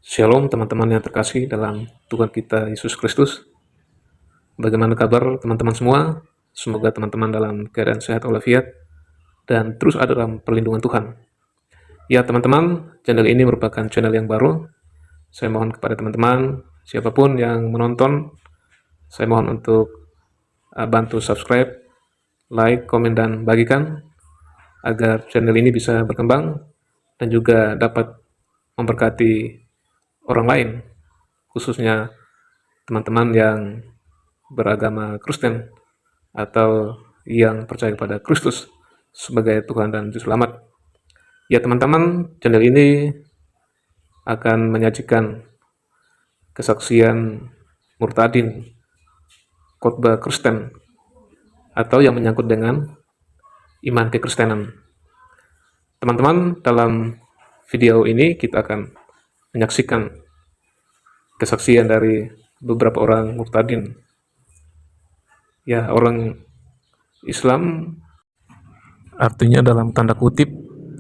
Shalom teman-teman yang terkasih dalam Tuhan kita Yesus Kristus. Bagaimana kabar teman-teman semua? Semoga teman-teman dalam keadaan sehat walafiat dan terus ada dalam perlindungan Tuhan. Ya teman-teman, channel ini merupakan channel yang baru. Saya mohon kepada teman-teman, siapapun yang menonton, saya mohon untuk bantu subscribe, like, komen, dan bagikan agar channel ini bisa berkembang dan juga dapat memberkati orang lain, khususnya teman-teman yang beragama Kristen atau yang percaya kepada Kristus sebagai Tuhan dan Juru Selamat. Ya teman-teman, channel ini akan menyajikan kesaksian murtadin, khotbah Kristen, atau yang menyangkut dengan iman kekristenan. Teman-teman, dalam video ini kita akan menyaksikan kesaksian dari beberapa orang murtadin. Ya, orang Islam artinya dalam tanda kutip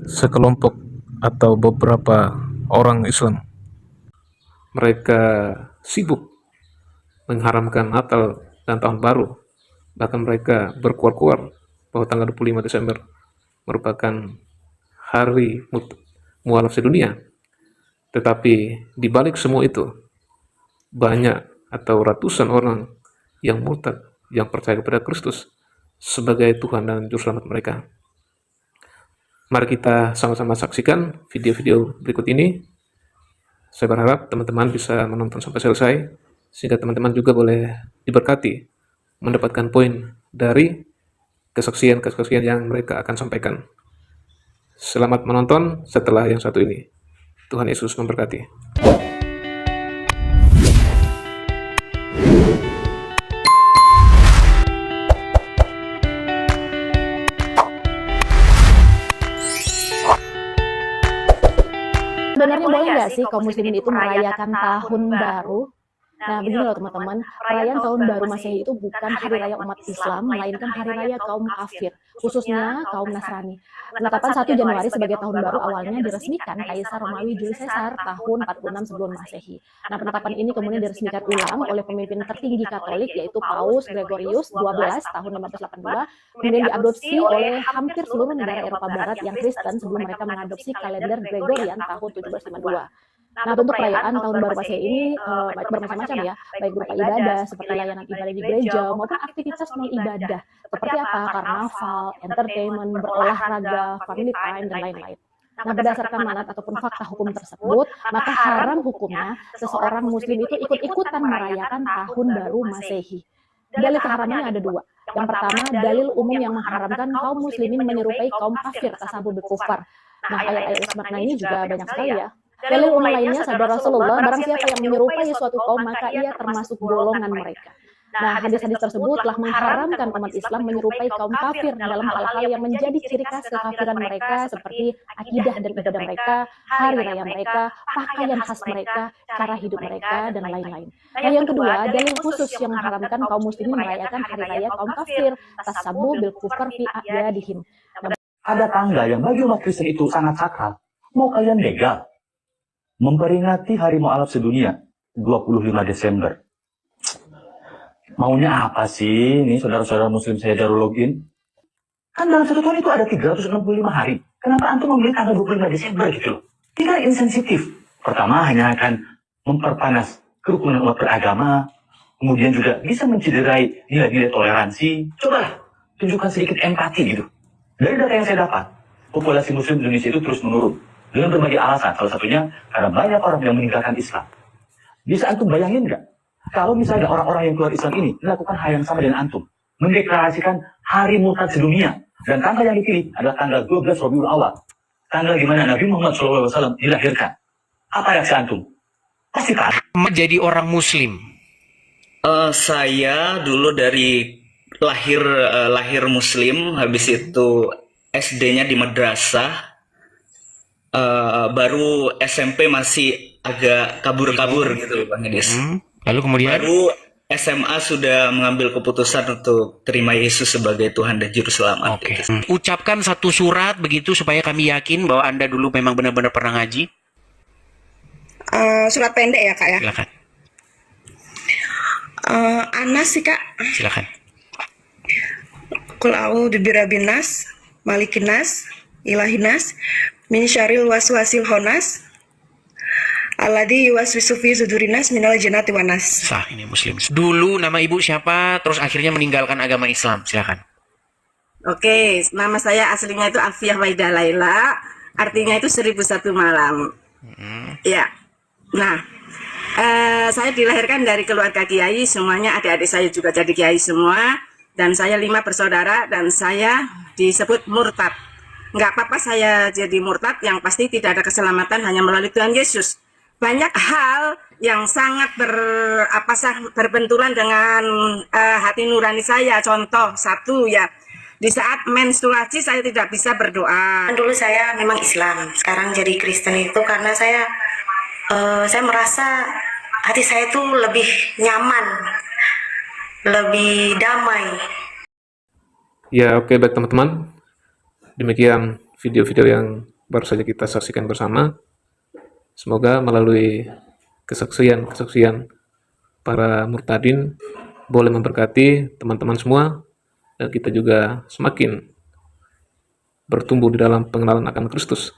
sekelompok atau beberapa orang Islam. Mereka sibuk mengharamkan Natal dan Tahun Baru. Bahkan mereka berkuar-kuar bahwa tanggal 25 Desember merupakan hari mualaf sedunia. Tetapi di balik semua itu, banyak atau ratusan orang yang murtad, yang percaya kepada Kristus sebagai Tuhan dan Juru Selamat mereka. Mari kita sama-sama saksikan video-video berikut ini. Saya berharap teman-teman bisa menonton sampai selesai, sehingga teman-teman juga boleh diberkati, mendapatkan poin dari kesaksian-kesaksian yang mereka akan sampaikan. Selamat menonton setelah yang satu ini. Tuhan Yesus memberkati. Sebenarnya boleh nggak sih kaum muslimin itu merayakan tahun baru? Nah, begini loh teman-teman, perayaan tahun baru Masehi itu bukan hari raya umat Islam, melainkan hari raya kaum kafir, khususnya kaum Nasrani. Penetapan 1 Januari sebagai tahun baru awalnya diresmikan Kaisar Romawi Julius Caesar tahun 46 sebelum Masehi. Nah, penetapan ini kemudian diresmikan ulang oleh pemimpin tertinggi Katolik, yaitu Paus Gregorius XII tahun 1582, kemudian diadopsi oleh hampir seluruh negara Eropa Barat yang Kristen sebelum mereka mengadopsi kalender Gregorian tahun 1752. Nah, untuk perayaan tahun baru Masehi ini bermacam-macam ya, baik berupa ibadah seperti layanan ibadah di gereja maupun aktivitas non ibadah seperti apa, karnaval, entertainment, berolahraga, family time, dan lain-lain. Nah, berdasarkan manat ataupun fakta hukum tersebut, maka haram hukumnya seseorang muslim itu ikut-ikutan merayakan tahun baru Masehi. Dalil keharamannya ada dua. Yang pertama, dalil umum yang mengharamkan kaum muslimin menyerupai kaum kafir tasabur berkufar. Nah, ayat-ayat makna ini juga banyak sekali ya. Dalil umum lainnya, sabda Rasulullah, barang siapa yang menyerupai suatu kaum, maka ia termasuk golongan mereka. Nah, hadis-hadis tersebut telah mengharamkan umat Islam menyerupai kaum kafir dalam hal-hal yang menjadi ciri khas kekafiran mereka seperti akidah dan ibadah mereka, hari raya mereka, pakaian khas mereka, cara hidup mereka, dan lain-lain. Nah, yang kedua, dalil khusus yang mengharamkan kaum muslimin merayakan hari raya kaum kafir, tasabu bil kufar fi a'yadihim. Ada tanggal yang bagi umat Kristen itu sangat sakral. Mau kalian begal? Memperingati Hari Mualaf Sedunia 25 Desember. Maunya apa sih ini saudara-saudara muslim saya Darul Login? Kan dalam satu tahun itu ada 365 hari. Kenapa antum memilih tanggal 25 Desember gitu loh? Tinggal insensitif. Pertama hanya akan memperpanas kerukunan umat beragama. Kemudian juga bisa mencederai nilai-nilai toleransi. Cobalah tunjukkan sedikit empati gitu. Dari data yang saya dapat, populasi muslim di Indonesia itu terus menurun. Dengan berbagai alasan, salah satunya karena banyak orang yang meninggalkan Islam. Bisa antum bayangin nggak? Kalau misalnya orang-orang yang keluar Islam ini melakukan hal yang sama dengan antum, mendeklarasikan hari murtad sedunia, dan tanggal yang dipilih adalah tanggal 12 Rabiul Awal, tanggal di mana Nabi Muhammad SAW dilahirkan. Apa reaksi antum? Pasti kalah. Menjadi orang Muslim. Saya dulu dari lahir Muslim, habis itu SD-nya di madrasah. Baru SMP masih agak kabur-kabur gitu Bang Edis. Lalu kemudian? Baru SMA sudah mengambil keputusan untuk terima Yesus sebagai Tuhan dan Juru Selamat. Oke. Ucapkan satu surat begitu supaya kami yakin bahwa Anda dulu memang benar-benar pernah ngaji. Surat pendek ya Kak ya. Silakan. Anas sih Kak. Silakan. Qul a'udzu birabbin nas, malikin nas, ilahin nas, min syarril waswasil khannas, alladzi yuwaswisu fi sudurin nas minal jinnati wan nas. Sah, ini muslim. Dulu nama ibu siapa, terus akhirnya meninggalkan agama Islam. Silakan. Oke, nama saya aslinya itu Alfiah Waidah Laila, artinya itu 1001 malam. Ya. Nah, saya dilahirkan dari keluarga kiai, semuanya adik-adik saya juga jadi kiai semua, dan saya 5 bersaudara, dan saya disebut murtad. Nggak apa-apa saya jadi murtad, yang pasti tidak ada keselamatan hanya melalui Tuhan Yesus. Banyak hal yang sangat berbenturan dengan hati nurani saya. Contoh satu ya, di saat menstruasi saya tidak bisa berdoa. Dulu saya memang Islam, sekarang jadi Kristen itu karena saya merasa hati saya itu lebih nyaman, lebih damai. Ya, oke, baik teman-teman. Demikian video-video yang baru saja kita saksikan bersama. Semoga melalui kesaksian para murtadin boleh memberkati teman-teman semua, dan kita juga semakin bertumbuh di dalam pengenalan akan Kristus,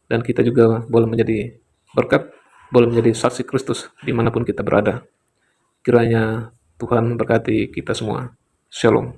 dan kita juga boleh menjadi berkat, boleh menjadi saksi Kristus dimanapun kita berada. Kiranya Tuhan memberkati kita semua. Shalom.